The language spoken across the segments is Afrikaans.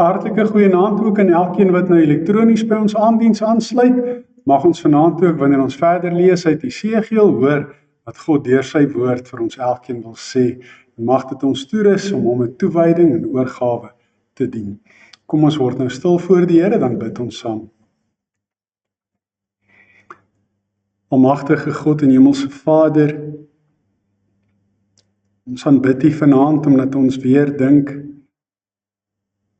Hartlike goeienaand ook aan elkeen wat nou elektronies by ons aandiens aansluit. Mag ons vanaand ook, wanneer ons verder lees uit Esegiel, hoor wat God deur sy woord vir ons elkeen wil sê. En mag dit ons toerus om hom met toewyding en oorgawe te dien. Kom ons word nou stil voor die Here, dan bid ons saam. Almagtige God en Hemelse Vader, ons aanbid U vanaand omdat ons weer dink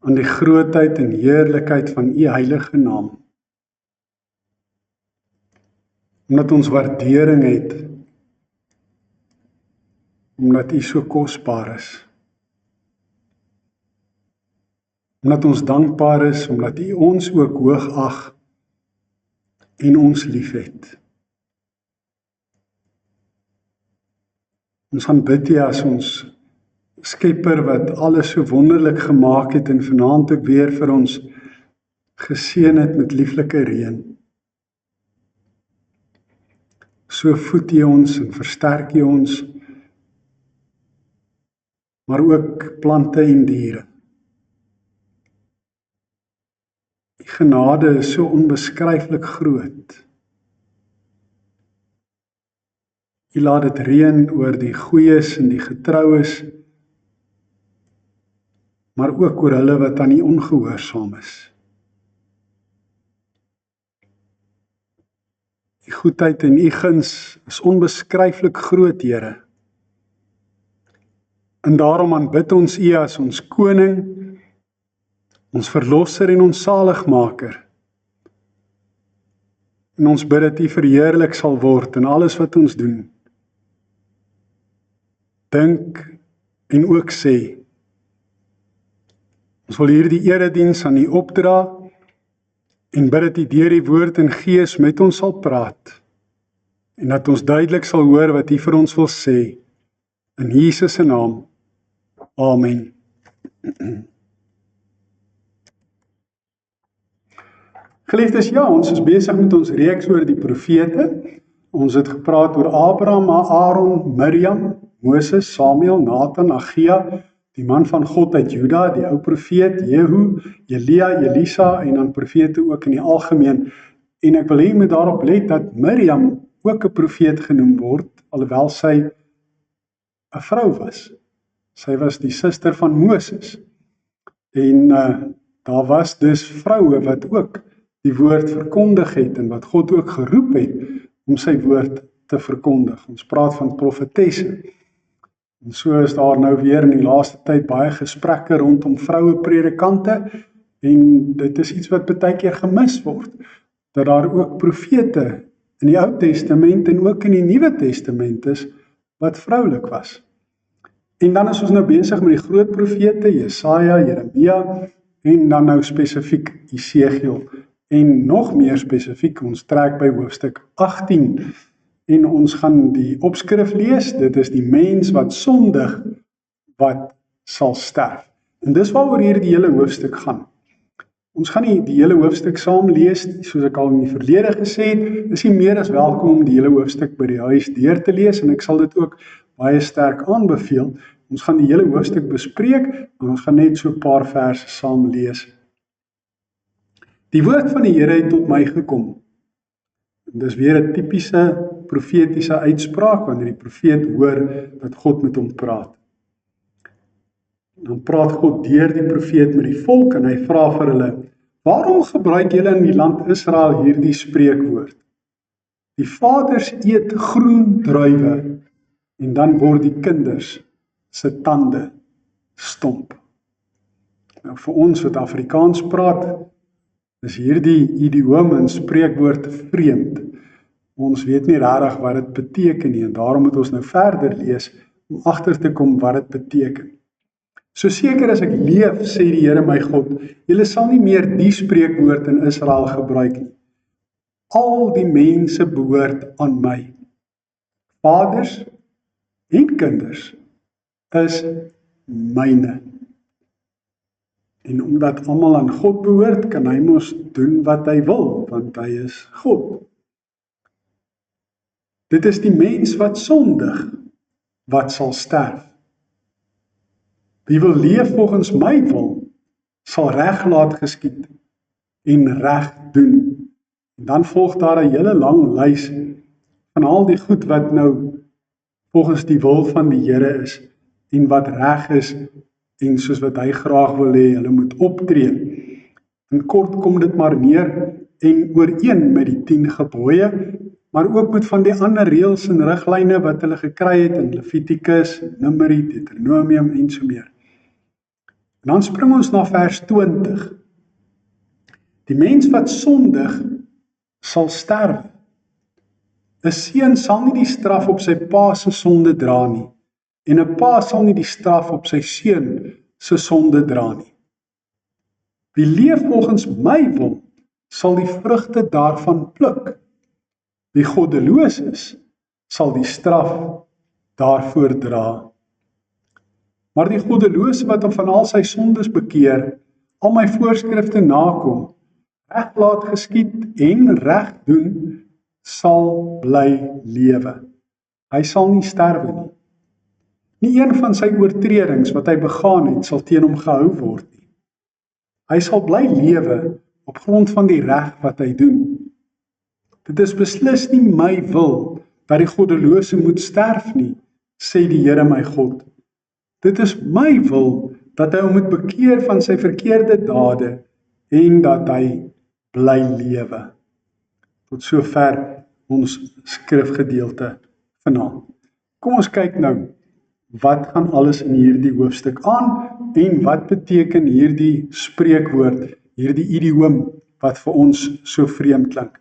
aan die grootheid en heerlikheid van U heilige naam. Omdat ons waardering het, omdat U so kosbaar is. Omdat ons dankbaar is, omdat U ons ook hoog ag en ons liefhet. Ons aanbid U as ons Skepper wat alles so wonderlik gemaak het en vanaand ook weer vir ons geseën het met lieflike reën. So voed U ons en versterk U ons, maar ook plante en diere. U genade is so onbeskryflik groot. U laat dit reën oor die goeies en die getroues, maar ook oor hulle wat aan U ongehoorsaam is. U goedheid en U guns is onbeskryflik groot, Here. En daarom aanbid ons U as ons koning, ons verlosser en ons saligmaker. En ons bid dat U verheerlik sal word in alles wat ons doen. Dink en ook sê. Ons wil hierdie erediens aan U opdra en bid dat U deur die woord en gees met ons sal praat en dat ons duidelik sal hoor wat U vir ons wil sê. In Jesus se naam. Amen. Geliefdes, ja, ons is besig met ons reeks oor die profete. Ons het gepraat oor Abraham, Aaron, Miriam, Moses, Samuel, Nathan, Agia, die man van God uit Juda, die ou profeet, Jehu, Elia, Elisa en dan profete ook in die algemeen. En ek wil hê jy moet daarop let dat Miriam ook 'n profeet genoem word, alhoewel sy 'n vrou was. Sy was die suster van Moses. En daar was dus vroue wat ook die woord verkondig het en wat God ook geroep het om sy woord te verkondig. Ons praat van profetesse. En so is daar nou weer in die laaste tyd baie gesprekke rondom vroue predikante en dit is iets wat baie keer gemis word, dat daar ook profete in die Ou Testament en ook in die Nuwe Testament is wat vroulik was. En dan is ons nou besig met die groot profete, Jesaja, Jeremia en dan nou spesifiek Esegiel. En nog meer spesifiek, ons trek by hoofstuk 18 en ons gaan die opskrif lees. Dit is die mens wat sondig, wat sal sterf. En dis waaroor hier die hele hoofstuk gaan. Ons gaan nie die hele hoofstuk saam lees, soos ek al in die verlede gesê het, is nie meer as welkom om die hele hoofstuk by die huis deur te lees, en ek sal dit ook baie sterk aanbeveel. Ons gaan die hele hoofstuk bespreek, en ons gaan net so 'n paar verse saam lees. Die woord van die Here het tot my gekom. En dis weer 'n tipiese profetiese uitspraak, wanneer die profeet hoor dat God met hom praat. Dan praat God deur die profeet met die volk en hy vra vir hulle: waarom gebruik julle in die land Israel hierdie spreekwoord? Die vaders eet groen druiwe en dan word die kinders se tande stomp. Nou vir ons wat Afrikaans praat, is hierdie idioom en spreekwoord vreemd. Ons weet nie regtig wat dit beteken nie en daarom moet ons nou verder lees om agter te kom wat dit beteken. So seker as ek leef, sê die Here my God, julle sal nie meer die spreekwoord in Israel gebruik nie. Al die mense behoort aan my. Vaders en kinders is myne. En omdat almal aan God behoort, kan hy mos doen wat hy wil, want hy is God. Dit is die mens wat sondig, wat sal sterf. Wie wil leef volgens my wil, sal reg laat geskied en reg doen. En dan volg daar 'n hele lang lys van al die goed wat nou volgens die wil van die Here is en wat reg is en soos wat hy graag wil hê hulle moet optree. In kort kom dit maar neer en ooreen met die 10 gebooie, maar ook met van die ander reëls en riglyne wat hulle gekry het in Levitikus, Numeri, Deuteronomium en so meer. En dan spring ons na vers 20. Die mens wat sondig sal sterwe. 'n Seun sal nie die straf op sy pa se sonde dra nie, en 'n pa sal nie die straf op sy seun se sonde dra nie. Wie leef volgens my wil, sal die vrugte daarvan pluk. Wie goddeloos is, sal die straf daarvoor dra. Maar die goddelose wat hom van al sy sondes bekeer, al my voorskrifte nakom, reg laat geskied en reg doen, sal bly lewe. Hy sal nie sterwe nie. Nie een van sy oortredings wat hy begaan het, sal teen hom gehou word nie. Hy sal bly lewe op grond van die reg wat hy doen. Dit is beslis nie my wil dat die goddelose moet sterf nie, sê die Here my God. Dit is my wil dat hy hom moet bekeer van sy verkeerde dade en dat hy bly lewe. Tot sover ons skrifgedeelte vanaand. Kom ons kyk nou, wat gaan alles in hierdie hoofstuk aan en wat beteken hierdie spreekwoord, hierdie idioom wat vir ons so vreemd klink.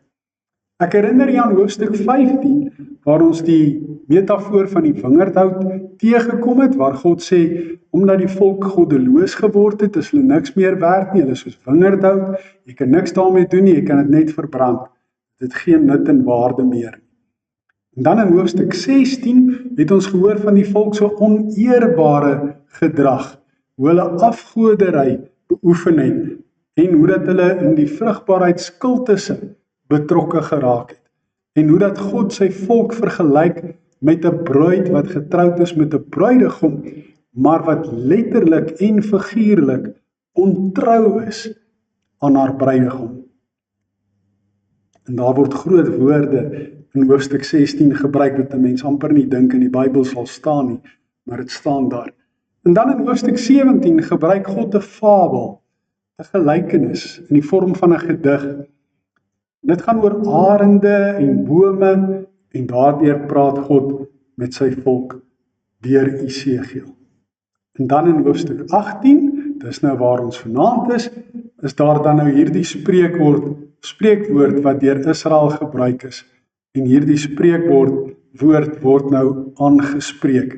Ek herinner jy aan hoofstuk 15 waar ons die metafoor van die wingerdhout teëgekom het, waar God sê, omdat die volk goddeloos geword het, is hulle niks meer werd nie, hulle is soos wingerdhout, jy kan niks daarmee doen nie, jy kan dit net verbrand, dit geen nut en waarde meer. En dan in hoofstuk 16 het ons gehoor van die volk so oneerbare gedrag, hoe hulle afgodery beoefen het, en hoe dat hulle in die vrugbaarheidskultusse betrokke geraak het, en hoe dat God sy volk vergelyk met 'n bruid wat getroud is met 'n bruidegom, maar wat letterlik en figuurlik ontrou is aan haar bruidegom. En daar word groot woorde in hoofstuk 16 gebruik wat 'n mens amper nie dink in die Bybel sal staan nie, maar dit staan daar. En dan in hoofstuk 17 gebruik God 'n fabel, 'n gelykenis in die vorm van 'n gedig. Dit gaan oor arende en bome en daardeur praat God met sy volk deur Esegiel. En dan in hoofstuk 18, dis nou waar ons vanaand is daar dan nou hierdie spreekwoord wat deur Israel gebruik is. En hierdie spreekwoord word nou aangespreek.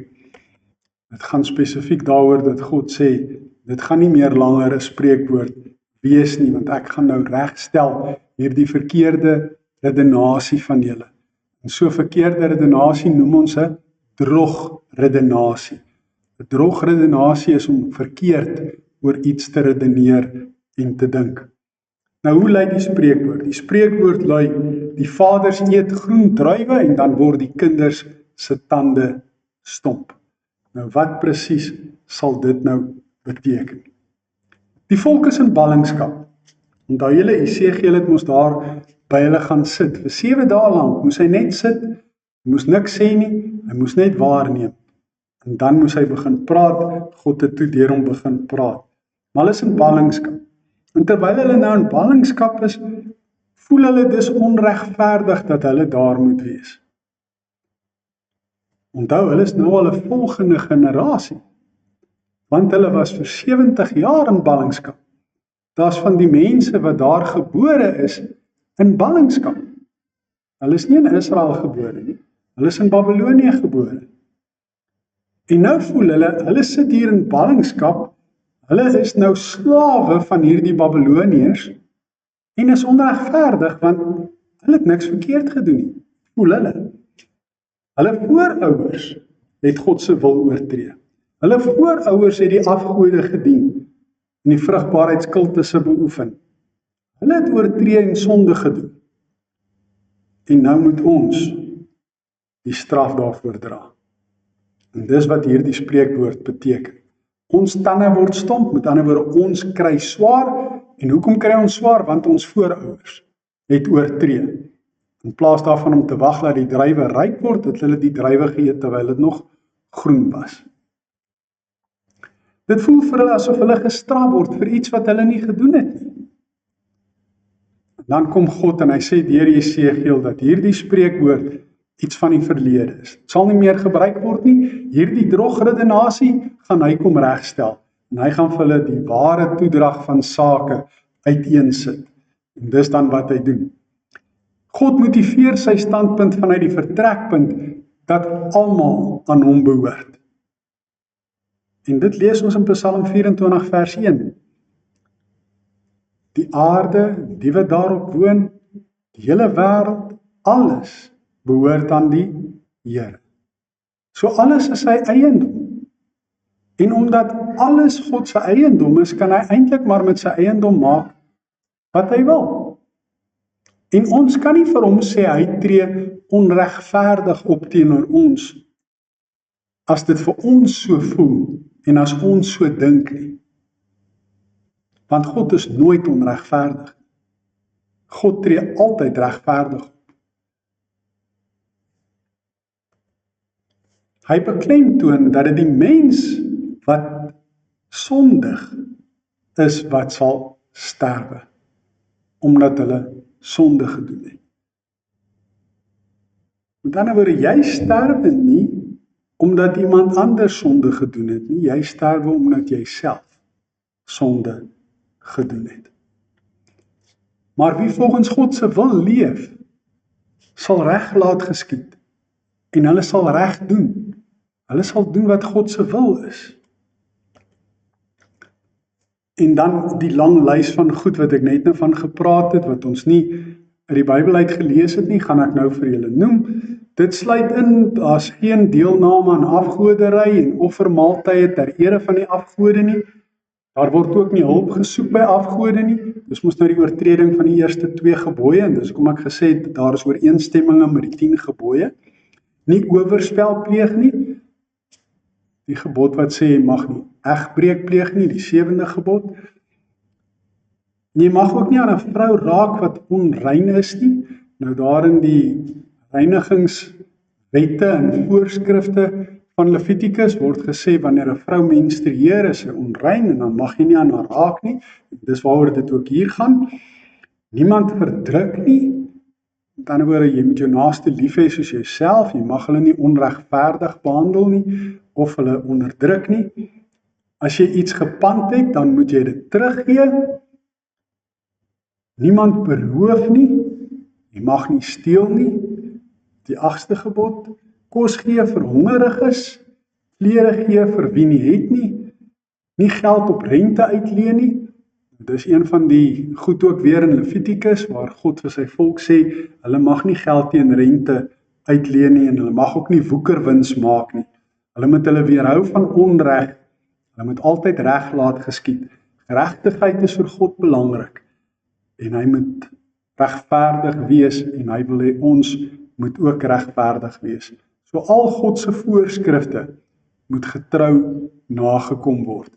Dit gaan spesifiek daaroor dat God sê, dit gaan nie meer langer 'n spreekwoord wees nie, want ek gaan nou regstel hierdie verkeerde redenasie van julle. En so verkeerde redenasie noem ons 'n drogredenasie. 'n Drogredenasie is om verkeerd oor iets te redeneer en te dink. Nou hoe lui die spreekwoord? Die spreekwoord lui, die vaders eet groen druiwe en dan word die kinders se tande stomp. Nou wat presies sal dit nou beteken? Die volk is in ballingskap. Onthou julle, Esegiel het moes daar by hulle gaan sit. Vir 7 dae lank moes hy net sit, hy moes niks sê nie, hy moes net waarneem. En dan moes hy begin praat, God het toe deur hom begin praat. Maar hulle is in ballingskap. En terwyl hulle nou in ballingskap is, voel hulle dis onregverdig dat hulle daar moet wees. Onthou, hulle is nou al 'n volgende generasie, want hulle was vir 70 jaar in ballingskap. Daar's van die mense wat daar gebore is in ballingskap. Hulle is nie in Israel gebore nie, hulle is in Babylonië gebore. En nou voel hulle sit hier in ballingskap, hulle is nou slawe van hierdie Babyloniërs, en is onregverdig, want hulle het niks verkeerd gedoen nie, voel hulle. Hulle voorouers het God se wil oortree. Hulle voorouers het die afgode gedien en die vrugbaarheidskultusse beoefen. Hulle het oortree en sonde gedoen. En nou moet ons die straf daarvoor dra. En dis wat hierdie spreekwoord beteken. Ons tande word stomp, met ander woorde, ons kry swaar. En hoekom kry ons swaar? Want ons voorouers het oortree. In plaas daarvan om te wag dat die druiwe ryp word, het hulle die druiwe geëet terwyl dit nog groen was. Dit voel vir hulle asof hulle gestraf word vir iets wat hulle nie gedoen het nie. Dan kom God en hy sê deur Jesegiel dat hierdie spreekwoord iets van die verlede is. Het sal nie meer gebruik word nie. Hierdie drogredenasie gaan hy kom regstel. En hy gaan vir hulle die ware toedrag van sake uiteensit. En dis dan wat hy doen. God motiveer sy standpunt vanuit die vertrekpunt dat almal aan hom behoort. En dit lees ons in Psalm 24 vers 1. Die aarde, die wat daarop woon, die hele wêreld, alles behoort aan die Here. So alles is sy eiendom. En omdat alles God se eiendom is, kan hy eintlik maar met sy eiendom maak wat hy wil. En ons kan nie vir hom sê hy tree onregverdig op teenoor ons as dit vir ons so voel en as ons so dink nie. Want God is nooit onregverdig. God tree altyd regverdig op. Hy beklemtoon dat dit die mens wat sondig is wat sal sterwe, omdat hulle sonde gedoen het. Met ander woorde, jy sterwe nie omdat iemand anders sonde gedoen het nie, jy sterwe omdat jy self sonde gedoen het. Maar wie volgens God se wil leef, sal reg laat geskied en hulle sal reg doen. Hulle sal doen wat God se wil is. En dan die lang lys van goed wat ek net nou van gepraat het, wat ons nie uit die Bybel uit gelees het nie, gaan ek nou vir julle noem. Dit sluit in, daar's geen deelname aan afgoderry en offermaaltye ter ere van die afgode nie. Daar word ook nie hulp gesoek by afgode nie. Dis mos nou die oortreding van die eerste 2 gebooie, en dis hoekom ek gesê het, daar is ooreenstemminge met die 10 gebooie. Nie oorspel pleeg nie. Die gebod wat sê, jy mag nie egbreek pleeg nie, die 7de gebod. Jy mag ook nie aan 'n vrou raak wat onrein is nie. Nou daarin die reinigingswette en voorskrifte van Levitikus word gesê, wanneer 'n vrou menstrueer is sy onrein, en dan mag jy nie aan haar raak nie. Dis waaroor dit ook hier gaan. Niemand verdruk nie. Met ander woorde, jy moet jou naaste lief hê soos jouself. Jy mag hulle nie onregverdig behandel nie, of hulle onderdruk nie. As jy iets gepand het, dan moet jy dit teruggee. Niemand beroof nie. Jy mag nie steel nie. Die 8ste gebod, kos gee vir hongeriges, klere gee vir wie nie het nie, nie geld op rente uitleen nie. Dis een van die goed ook weer in Levitikus, waar God vir sy volk sê, hulle mag nie geld teen rente uitleen nie, en hulle mag ook nie woekerwins maak nie. Hulle moet hulle weerhou van onreg, hulle moet altyd reg laat geskied. Geregtigheid is vir God belangrik, en hy moet regverdig wees, en hy wil hê ons moet ook regverdig wees. So al God se voorskrifte moet getrou nagekom word.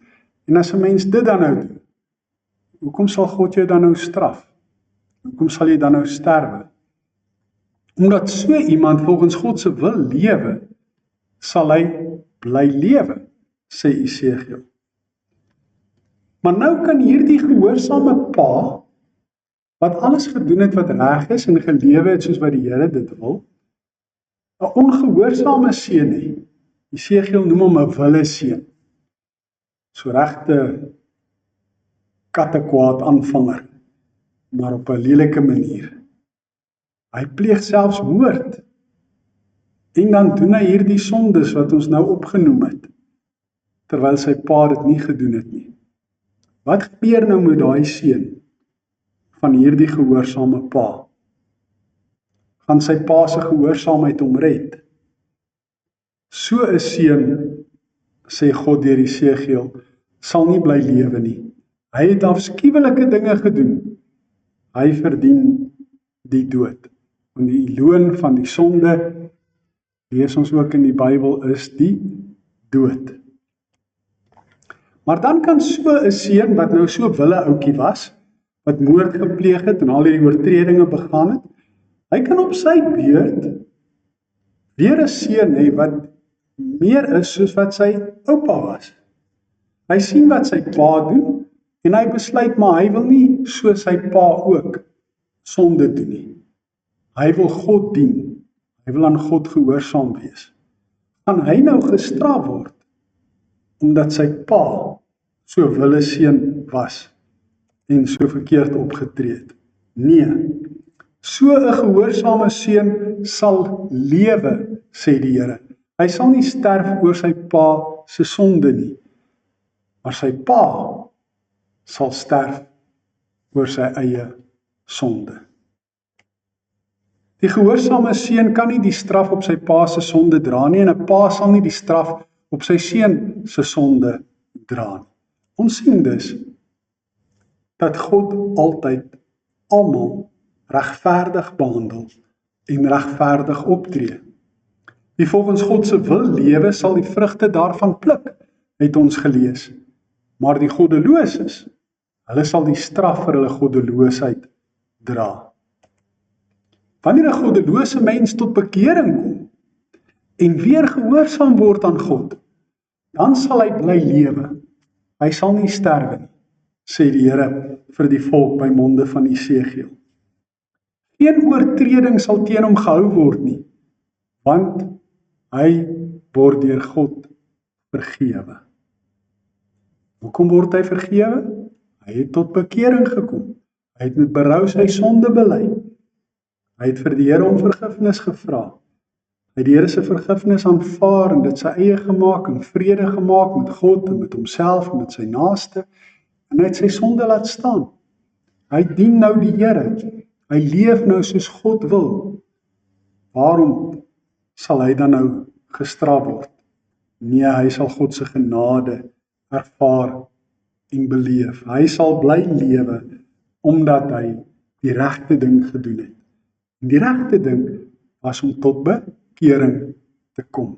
En as 'n mens dit dan nou doen, hoekom sal God jou dan nou straf? Hoekom sal jy dan nou sterwe? Omdat so iemand volgens God se wil lewe, sal hy bly lewe, sê Jesegiel. Maar nou kan hierdie gehoorsame pa, wat alles gedoen het wat reg is en gelewe het soos wat die Here dit wil, 'n ongehoorsame seun hê. Jesegiel noem hom 'n wille seun. So regte kattekwaad aanvanger, maar op 'n lelike manier. Hy pleeg selfs moord. En dan doen hy hierdie sondes wat ons nou opgenoem het, terwyl sy pa dit nie gedoen het nie. Wat gebeur nou met daai seun van hierdie gehoorsame pa? Gaan sy pa se gehoorsaamheid hom red? So 'n seun, sê God deur Jesegiel, sal nie bly lewe nie. Hy het afskuwelike dinge gedoen. Hy verdien die dood. En die loon van die sonde, lees ons ook in die Bybel, is die dood. Maar dan kan so 'n seun wat nou so wille ouetjie was, wat moord gepleeg het en al hierdie oortredinge begaan het, hy kan op sy beurt weer 'n seun hê wat meer is soos wat sy oupa was. Hy sien wat sy pa doen en hy besluit maar hy wil nie so sy pa ook sonde doen nie. Hy wil God dien. Hy wil aan God gehoorsaam wees. Gaan hy nou gestraf word omdat sy pa so wille seun was en so verkeerd opgetree het? Nee. So 'n gehoorsame seun sal lewe, sê die Here. Hy sal nie sterf oor sy pa se sonde nie, maar sy pa sal sterf oor sy eie sonde. Die gehoorsame seun kan nie die straf op sy pa se sonde dra nie en 'n pa sal nie die straf op sy seun se sonde dra nie. Ons sien dus dat God altyd almal regverdig behandel en regverdig optree. Wie volgens God se wil lewe, sal die vrugte daarvan pluk, het ons gelees. Maar die goddeloses, hulle sal die straf vir hulle goddeloosheid dra. Wanneer 'n goddelose mens tot bekering kom en weer gehoorsaam word aan God, dan sal hy bly lewe. Hy sal nie sterwe nie, sê die Here vir die volk by monde van Esegiel. Geen oortreding sal teen hom gehou word nie, want hy word deur God vergewe. Hoekom word hy vergewe? Hy het tot bekering gekom. Hy het met berou sy sonde bely. Hy het vir die Here om vergifnis gevra. Hy het die Here se vergifnis aanvaar en dit sy eie gemaak en vrede gemaak met God en met homself en met sy naaste en hy het sy sonde laat staan. Hy dien nou die Here. Hy leef nou soos God wil. Waarom sal hy dan nou gestraf word? Nee, hy sal God se genade ervaar en beleef. Hy sal bly lewe omdat hy die regte ding gedoen het. En die regte ding was om tot bekering te kom.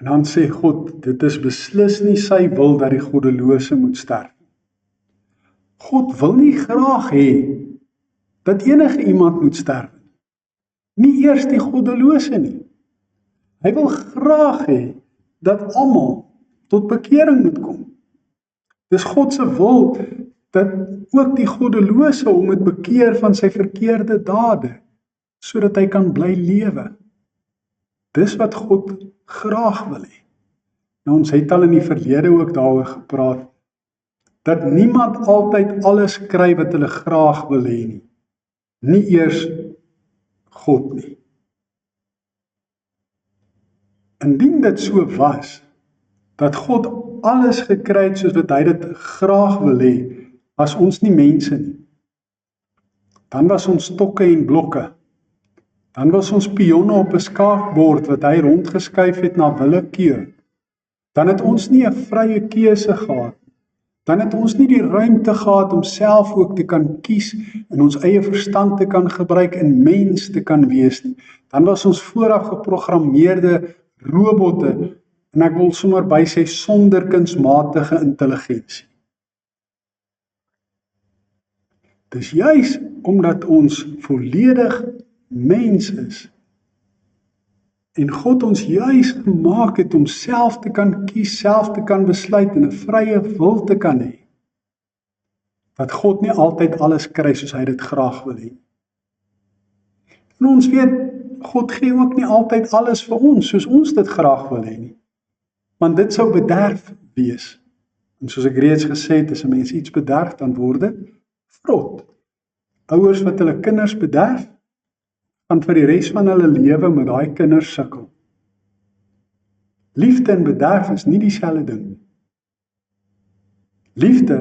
En dan sê God, dit is beslis nie sy wil dat die goddelose moet sterf. God wil nie graag hê dat enige iemand moet sterf. Nie eers die goddelose nie. Hy wil graag hê dat almal tot bekering moet kom. Dis God se wil dat ook die goddelose hom moet bekeer van sy verkeerde dade, sodat hy kan bly lewe. Dis wat God graag wil hê. Nou, ons het al in die verlede ook daaroor gepraat, dat niemand altyd alles kry wat hulle graag wil hê nie. Nie eers God nie. Indien dit so was, dat God alles gekry het soos wat hy dit graag wil hê, was ons nie mense nie. Dan was ons stokke en blokke. Dan was ons pionne op 'n skaakbord wat hy rondgeskuif het na willekeur. Dan het ons nie 'n vrye keuse gehad. Dan het ons nie die ruimte gehad om self ook te kan kies en ons eie verstand te kan gebruik en mens te kan wees nie. Dan was ons vooraf geprogrammeerde robotte en ek wil sommer by sê sonder kunsmatige intelligensie. Dis juis omdat ons volledig mens is en God ons juis gemaak het om self te kan kies, self te kan besluit en 'n vrye wil te kan hê, dat God nie altyd alles kry soos hy dit graag wil hê. En ons weet, God gee ook nie altyd alles vir ons soos ons dit graag wil hê nie, want dit sou bederf wees. En soos ek reeds gesê het, as 'n mens iets bederf, dan word dit vrot. Ouers wat hulle kinders bederf, gaan vir die res van hulle lewe met daai kinders sukkel. Liefde en bederf is nie dieselfde ding nie. Liefde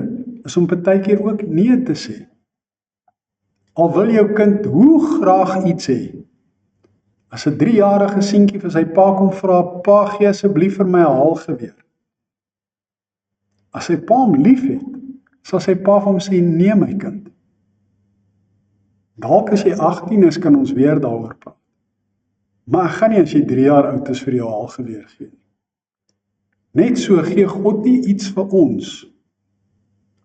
is om partykeer ook nee te sê. Al wil jou kind hoe graag iets hê. As 'n 3-jarige seentjie vir sy pa kom vra, pa gee asseblief vir my 'n haalgeweer. As sy pa hom liefhet, sal sy pa vir hom sê, nee my kind. Dalk as jy 18 is, kan ons weer daaroor praat. Maar ek gaan nie as jy 3 jaar oud is vir jou haalgeweer gee nie. Net so gee God nie iets vir ons,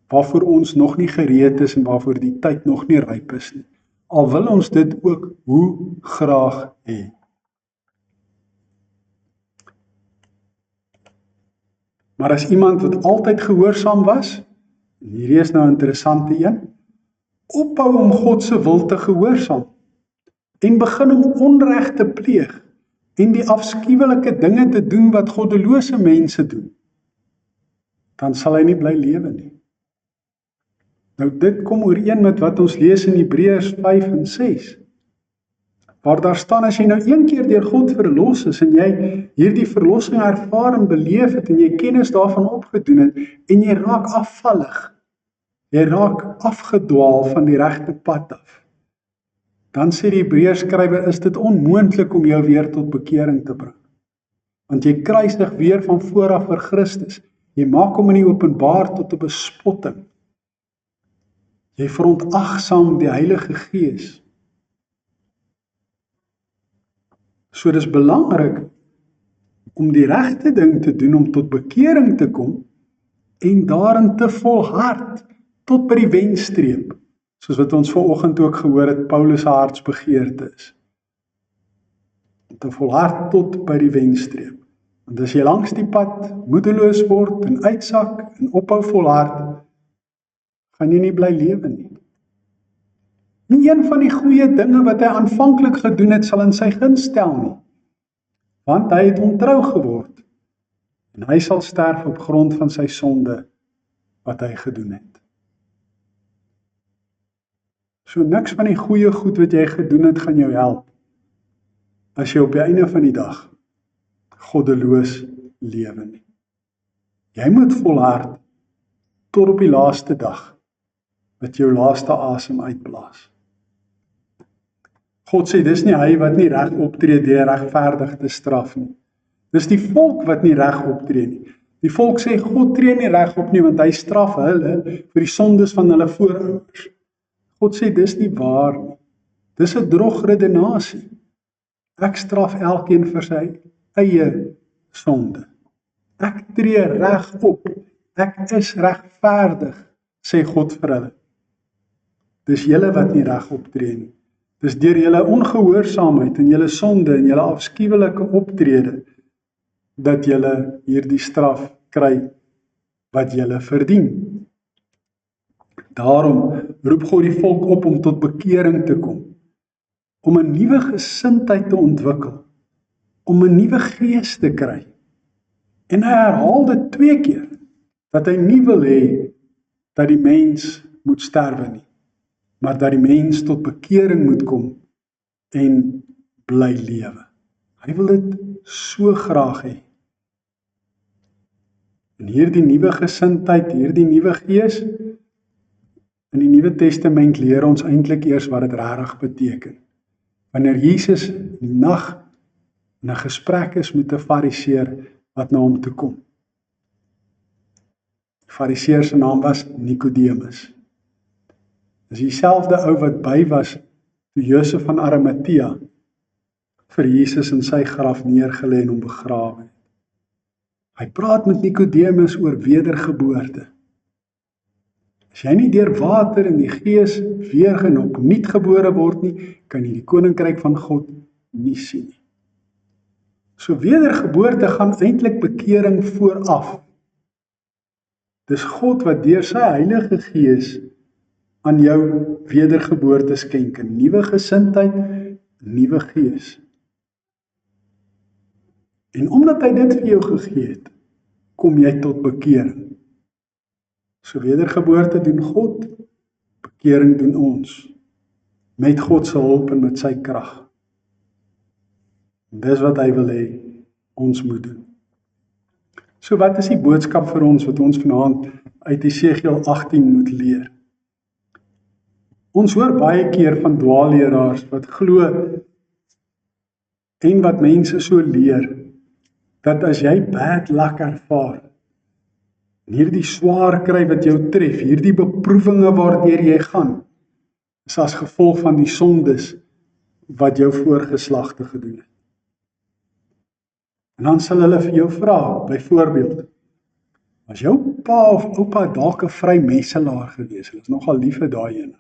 waarvoor ons nog nie gereed is en waarvoor die tyd nog nie ryp is nie. Al wil ons dit ook hoe graag hê. Maar as iemand wat altyd gehoorsaam was, en hierdie is nou 'n interessante een, ophou om God se wil te gehoorsaam, en begin om onreg te pleeg, en die afskuwelike dinge te doen wat goddelose mense doen, dan sal hy nie bly lewe nie. Nou dit kom ooreen met wat ons lees in Hebreërs 5 en 6, waar daar staan, as jy nou een keer deur God verlos is, en jy hierdie verlossing ervaar en beleef het, en jy kennis daarvan opgedoen het, en jy raak afvallig, jy raak afgedwaal van die regte pad af, dan sê die Hebreërskrywer, is dit onmoontlik om jou weer tot bekering te bring. Want jy kruisig weer van vooraf vir Christus. Jy maak hom in die openbaar tot 'n bespotting. Jy verontagsaam die Heilige Gees. So dis belangrik om die regte ding te doen, om tot bekering te kom, en daarin te volhard, tot by die wenstreep. Soos wat ons vanoggend ook gehoor het, Paulus se hartsbegeerte is. Om te volhard tot by die wenstreep. Want as jy langs die pad moedeloos word en uitsak en ophou volhard, gaan jy nie bly lewe nie. Nie een van die goeie dinge wat hy aanvanklik gedoen het, sal in sy guns stel nie. Want hy het ontrou geword. En hy sal sterf op grond van sy sonde wat hy gedoen het. So niks van die goeie goed wat jy gedoen het, gaan jou help, as jy op die einde van die dag goddeloos lewe nie. Jy moet volhard tot op die laaste dag, wat jou laaste asem uitblaas. God sê, dis nie hy wat nie reg optree deur regverdig te straf nie. Dis die volk wat nie reg optree nie. Die volk sê, God tree nie reg op nie, want hy straf hulle vir die sondes van hulle voorouers. God sê, dis nie waar nie. Dis 'n drogredenasie. Ek straf elkeen vir sy eie sonde. Ek tree reg op. Ek is regverdig, sê God vir hulle. Dis julle wat nie reg optree nie. Dis deur julle ongehoorsaamheid en julle sonde en julle afskuwelike optrede dat julle hierdie straf kry wat julle verdien. Daarom roep God die volk op om tot bekering te kom, om 'n nuwe gesindheid te ontwikkel, om 'n nuwe gees te kry. En hy herhaal dit 2 keer, dat hy nie wil hê dat die mens moet sterwe nie, maar dat die mens tot bekering moet kom en bly lewe. Hy wil dit so graag hê. En hierdie nuwe gesindheid, hierdie nuwe gees, in die Nuwe Testament leer ons eintlik eers wat dit regtig beteken. Wanneer Jesus in die nag in 'n gesprek is met 'n Fariseer wat na hom toe kom. Die Fariseer se naam was Nikodemus. Dis dieselfde ou wat by was toe Josef van Arimatea vir Jesus in sy graf neergelê en hom begrawe het. Hy praat met Nikodemus oor wedergeboorte. As jy nie deur water en die Gees weer en opnuut gebore word nie, kan jy die koninkryk van God nie sien nie. So wedergeboorte gaan eintlik bekering vooraf. Dis God wat deur sy Heilige Gees aan jou wedergeboorte skenk, 'n nuwe gesindheid, 'n nuwe gees. En omdat hy dit vir jou gegee het, kom jy tot bekering. So wedergeboorte doen God, bekering doen ons, met God se hulp en met sy krag. En dis wat hy wil hê ons moet doen. So wat is die boodskap vir ons wat ons vanaand uit Esegiel 18 moet leer? Ons hoor baie keer van dwaalleraars wat glo en wat mense so leer, dat as jy bad luck ervaar, en hierdie swaar kry wat jou tref, hierdie beproewinge waardeur jy gaan, is as gevolg van die sondes wat jou voorgeslagte gedoen het. En dan sal hulle vir jou vra, byvoorbeeld, was jou pa of oupa dalk 'n vrymesselaar gewees? Hulle is nogal lief vir daai ene.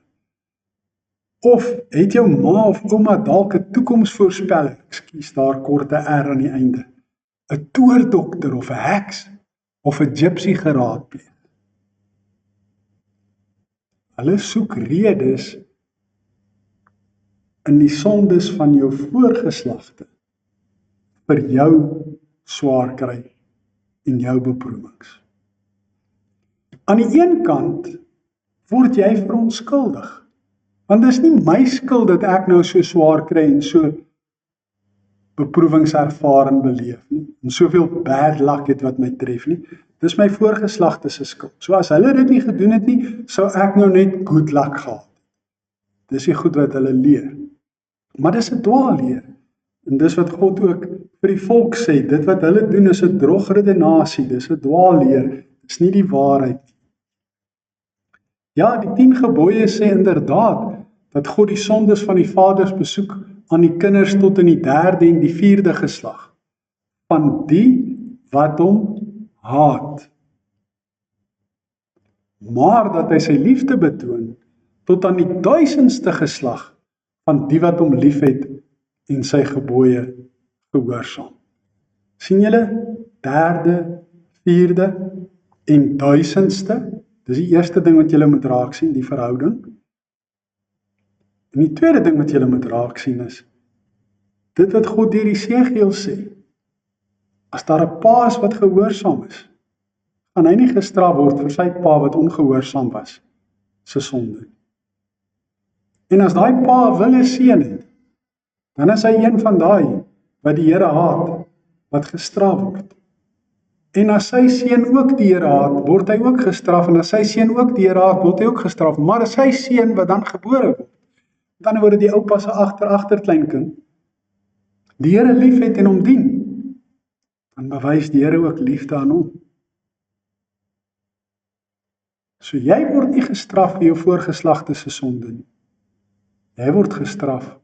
Of het jou ma of ouma dalk 'n toekomsvoorspeller, ekskuus daar korte R aan die einde, 'n toordokter of 'n heks of 'n gypsy geraadpleeg? Hulle soek redes in die sondes van jou voorgeslagte vir jou swaar kry en jou beproewings. Aan die een kant word jy verontskuldig, want dit is nie my skuld dat ek nou so swaar kry en so beproewings ervaar en beleef nie, en soveel bad luck het wat my tref nie. Dis my voorgeslagte se skuld. So as hulle dit nie gedoen het nie, sou ek nou net good luck gehad. Dis die goed wat hulle leer. Maar dis 'n dwaalleer. En dis wat God ook vir die volk sê, dit wat hulle doen is 'n drogredenasie, dis 'n dwaalleer, dis nie die waarheid. Ja, die 10 gebooie sê inderdaad dat God die sondes van die vaders besoek aan die kinders tot in die 3de en die 4de geslag van die wat hom haat. Maar dat hy sy liefde betoon tot aan die 1000ste geslag van die wat hom liefhet en sy gebooie gehoorsaam. Sien julle, 3de, 4de en 1000ste, dis die eerste ding wat julle moet raak sien, die verhouding. En die tweede ding wat julle moet raak sien is, dit wat God deur Jesegiel sê, as daar 'n pa is wat gehoorsaam is, gaan hy nie gestraf word vir sy pa wat ongehoorsaam was, se sonde. En as daai pa 'n wille seun het, dan is hy een van daai wat die Here haat, wat gestraf word. En as sy seun ook die Here haat, word hy ook gestraf, en as sy seun ook die Here haat, word hy ook gestraf. Maar as sy seun wat dan gebore word, dan word die oupa se agterkleinkind, die Here liefhet en hom dien, dan bewys die Here ook liefde aan hom. So jy word nie gestraf vir jou voorgeslagte se sonde nie. Jy word gestraf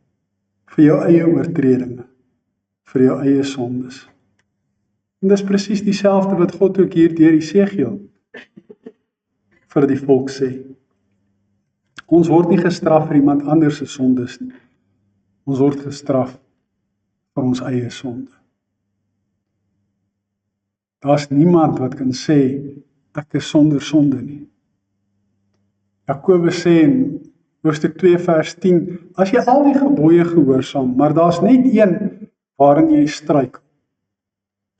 vir jou eie oortredinge, vir jou eie sondes. En dis presies dieselfde wat God ook hier deur Jesegiel vir die volk sê. Ons word nie gestraf vir iemand anders se sondes nie. Ons word gestraf vir ons eie sonde. Daar's niemand wat kan sê ek is sonder sonde nie. Jakobus sê in hoofstuk 2 vers 10, as jy al die gebooie gehoorsaam, maar daar's net een waarin jy struikel.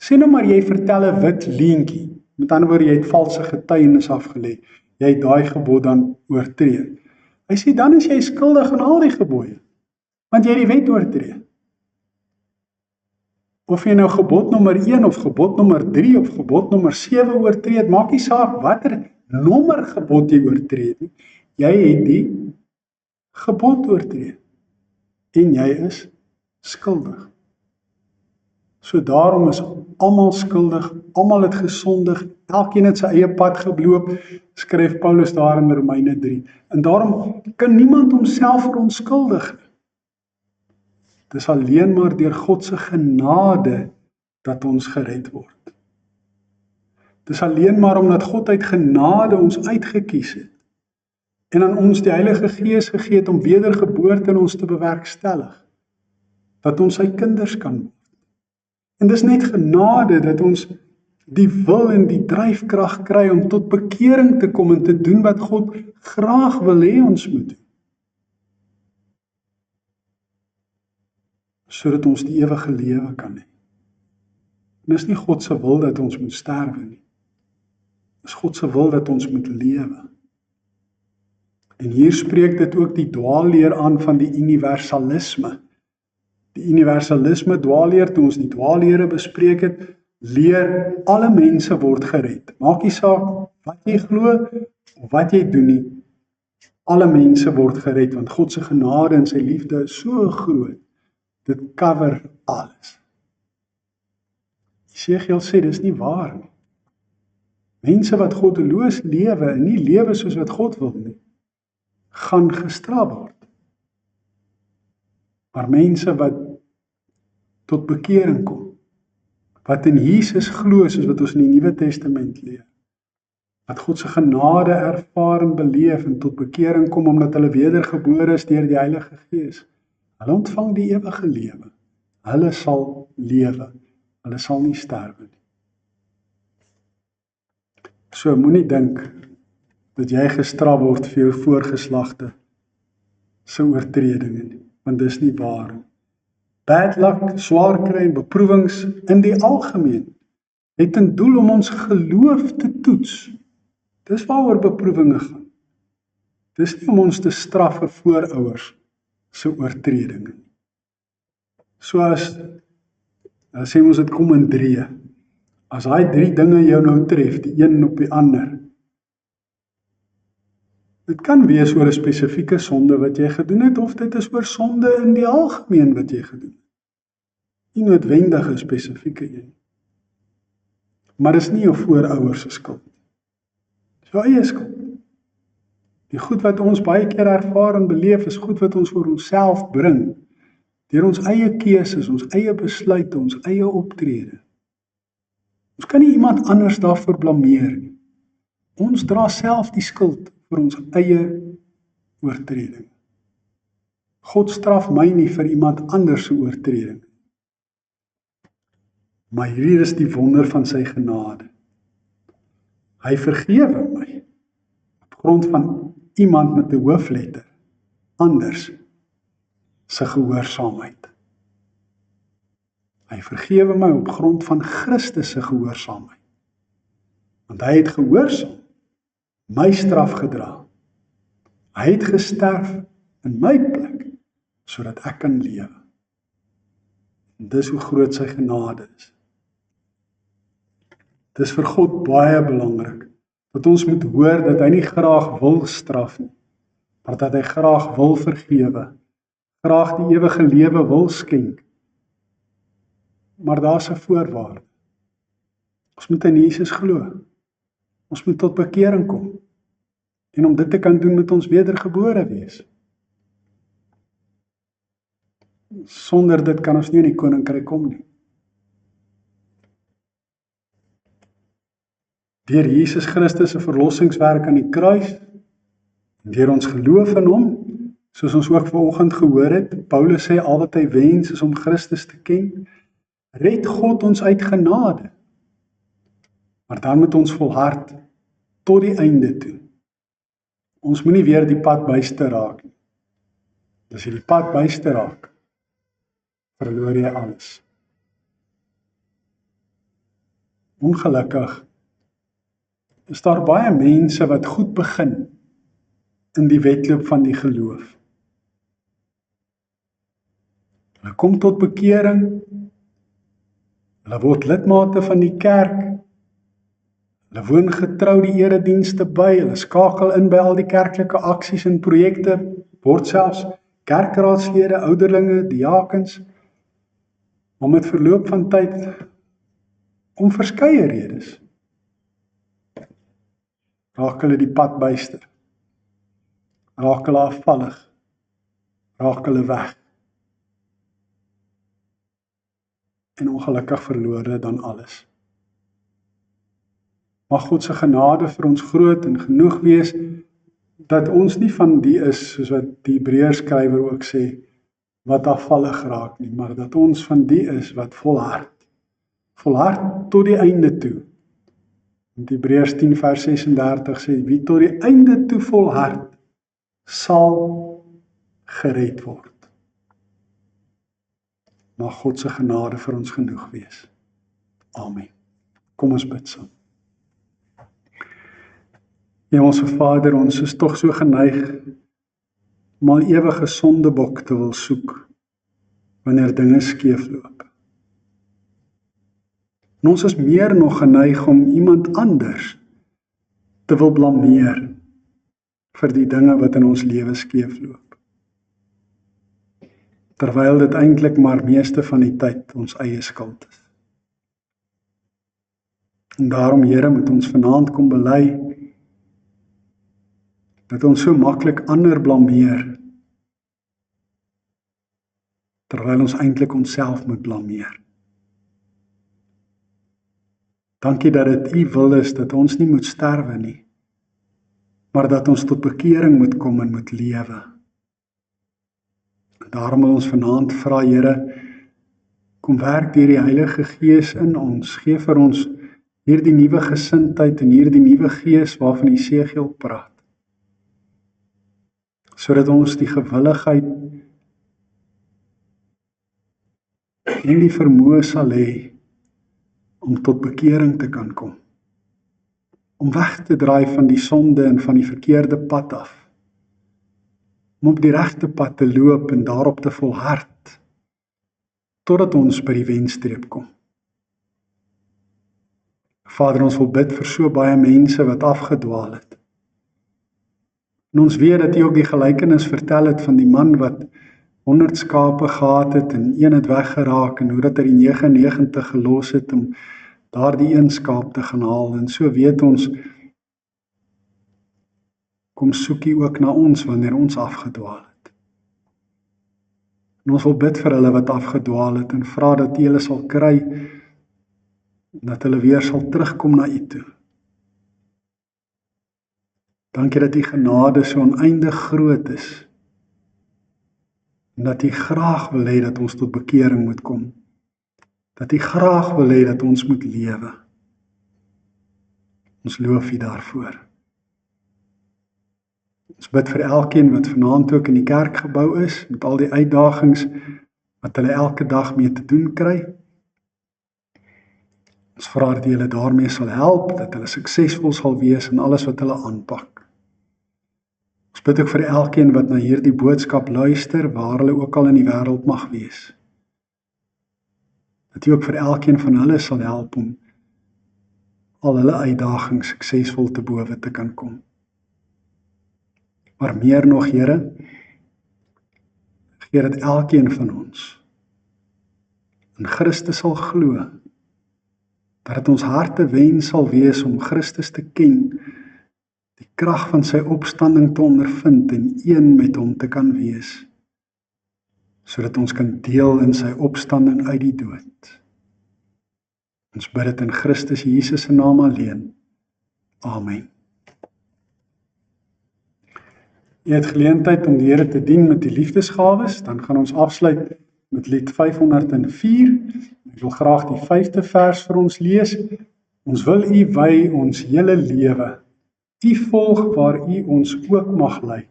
Sê nou maar jy vertel 'n wit leentjie, met ander woorde jy het valse getuienis afgelê, jy het daai gebod dan oortree. Hy sê dan is jy skuldig aan al die gebooie, want jy het die wet oortree. Of jy nou gebod nommer 1 of gebod nommer 3 of gebod nommer 7 oortree het, maak nie saak watter nommer gebod jy oortree het nie. Jy het die gebod oortree en jy is skuldig. So daarom is almal skuldig, almal het gesondig, elkeen het sy eie pad geloop, skryf Paulus daar in Romeine 3. En daarom kan niemand homself verontskuldig nie. Dis alleen maar deur God se genade dat ons gered word. Dis alleen maar omdat God uit genade ons uitgekies het en aan ons die Heilige Gees gegee het om wedergeboorte in ons te bewerkstellig, dat ons sy kinders kan word. En dis net genade dat ons die wil en die dryfkrag kry om tot bekering te kom en te doen wat God graag wil hê ons moet doen. Sodat ons die ewige lewe kan hê. En dis nie God se wil dat ons moet sterwe nie. Dis God se wil dat ons moet lewe. En hier spreek dit ook die dwaalleer aan van die universalisme. Die universalisme dwaalleer, toe ons die dwaallere bespreek het, leer alle mense word gered. Maak nie saak wat jy glo of wat jy doen nie. Alle mense word gered, want God se genade en sy liefde is so groot. Dit cover alles. Jesegiel sê dis nie waar nie. Mense wat goddeloos lewe en nie lewe soos wat God wil nie, gaan gestraf word. Maar mense wat tot bekering kom, wat in Jesus glo, soos wat ons in die Nuwe Testament leer, wat God se genade ervaar en beleef en tot bekering kom omdat hulle wedergebore is deur die Heilige Gees, hulle ontvang die ewige lewe. Hulle sal lewe. Hulle sal nie sterwe nie. So moenie dink dat jy gestraf word vir jou voorgeslagte se oortredinge nie, want dis nie waar nie. Bad luck, swaar kry en beproewings in die algemeen het 'n doel om ons geloof te toets. Dis waaroor beproewinge gaan. Dis nie om ons te straf vir voorouers se oortredinge nie. So as sê ons dit kom in 3. As daai 3 dinge jou nou tref, die een op die ander. Dit kan wees oor 'n spesifieke sonde wat jy gedoen het, of dit is oor sonde in die algemeen wat jy gedoen het. Nie noodwendig 'n spesifieke een. Maar dis nie jou voorouers se skuld. Dis jou eie skuld. Die goed wat ons baie keer ervaar en beleef, is goed wat ons vir onsself bring, deur ons eie keuses, ons eie besluite, ons eie optrede. Ons kan nie iemand anders daarvoor blameer nie. Ons dra self die skuld vir ons eie oortreding. God straf my nie vir iemand anders se oortreding. Maar hier is die wonder van sy genade. Hy vergewe my op grond van iemand met 'n hoofletter anders se gehoorsaamheid. Hy vergewe my op grond van Christus se gehoorsaamheid. Want hy het gehoorsaam, my straf gedra. Hy het gesterf in my plek, sodat ek kan lewe. En dis hoe groot sy genade is. Dis vir God baie belangrik, dat ons moet hoor dat hy nie graag wil straf nie, maar dat hy graag wil vergewe, graag die ewige lewe wil skenk. Maar daar's 'n voorwaarde. Ons moet in Jesus glo. Ons moet tot bekering kom. En om dit te kan doen, moet ons wedergebore wees. Sonder dit kan ons nie in die koninkryk kom nie. Deur Jesus Christus se verlossingswerk aan die kruis, en deur ons geloof in hom, soos ons ook vanoggend gehoor het, Paulus sê al wat hy wens is om Christus te ken, red God ons uit genade. Maar dan moet ons volhard tot die einde toe. Ons moenie weer die pad byste raak nie. As jy die pad byste raak, verloor jy alles. Ongelukkig is daar baie mense wat goed begin in die wedloop van die geloof. Hulle kom tot bekering, hulle word lidmate van die kerk, hulle woon getrou die eredienste by, hulle skakel in by al die kerklike aksies en projekte, word selfs kerkraadslede, ouderlinge, diakens, maar met verloop van tyd, om verskeie redes, raak hulle die pad byster, raak hulle afvallig, raak hulle weg, en ongelukkig verloor hulle dan alles. Mag God se genade vir ons groot en genoeg wees, dat ons nie van die is, soos wat die Hebreërskrywer ook sê, wat afvallig raak nie, maar dat ons van die is wat volhard tot die einde toe. In Hebreërs 10 vers 36 sê, wie tot die einde toe volhard, sal gered word. Mag God se genade vir ons genoeg wees. Amen. Kom ons bid saam. Hemelse Vader, ons is tog so geneig om al ewige sondebok te wil soek wanneer dinge skeefloop. En ons is meer nog geneig om iemand anders te wil blameer vir die dinge wat in ons lewe skeefloop. Terwyl dit eintlik maar meeste van die tyd ons eie skuld is. En daarom, Here, moet ons vanaand kom bely dat ons so maklik ander blameer, terwyl ons eintlik onsself moet blameer. Dankie dat dit U wil is, dat ons nie moet sterwe nie, maar dat ons tot bekering moet kom en moet lewe. Daarom wil ons vanaand vra, Here, kom werk deur die Heilige Gees in ons, gee vir ons hierdie nuwe gesindheid en hierdie nuwe gees waarvan Jesegiel praat, sodat ons die gewilligheid en die vermoë sal hê om tot bekering te kan kom, om weg te draai van die sonde en van die verkeerde pad af, om op die regte pad te loop en daarop te volhard, totdat ons by die wenstreep kom. Vader, ons wil bid vir so baie mense wat afgedwaal het. En ons weet dat U ook die gelykenis vertel het van die man wat 100 skape gehad het en een het weggeraak en hoe dat hy die 99 gelos het om daardie een skaap te gaan haal. En so weet ons, kom soek U ook na ons wanneer ons afgedwaal het. En ons wil bid vir hulle wat afgedwaal het en vra dat U hulle sal kry, dat hulle weer sal terugkom na U toe. Dankie dat U genade so oneindig groot is, en dat U graag wil hê dat ons tot bekering moet kom, dat U graag wil hê dat ons moet lewe. Ons loof U daarvoor. Ons bid vir elkeen wat vanaand ook in die kerkgebou is, met al die uitdagings wat hulle elke dag mee te doen kry. Ons vra dat U hulle daarmee sal help, dat hulle suksesvol sal wees in alles wat hulle aanpak. Ons bid ook vir elkeen wat na hierdie boodskap luister, waar hulle ook al in die wêreld mag wees. Dat U ook vir elkeen van hulle sal help om al hulle uitdagings suksesvol te bowe te kan kom. Maar meer nog, Here, gee dat elkeen van ons in Christus sal glo, dat dit ons harte wens sal wees om Christus te ken, die krag van sy opstanding te ondervind en een met hom te kan wees, sodat ons kan deel in sy opstanding uit die dood. Ons bid dit in Christus Jesus se naam alleen. Amen. Jy het geleentheid om die Here te dien met die liefdesgawes, dan gaan ons afsluit met lied 504. Ek wil graag die 5de vers vir ons lees. Ons wil U wy ons hele lewe, U volg waar U ons ook mag lei.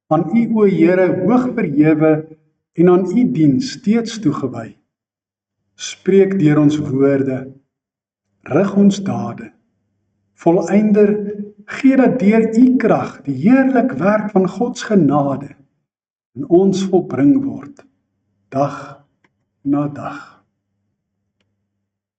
Aan U, o Here, hoog verhewe en aan U diens steeds toegewy. Spreek deur ons woorde, rig ons dade, volleinder, gee dat deur U krag die heerlik werk van God se genade in ons volbring word, dag na dag.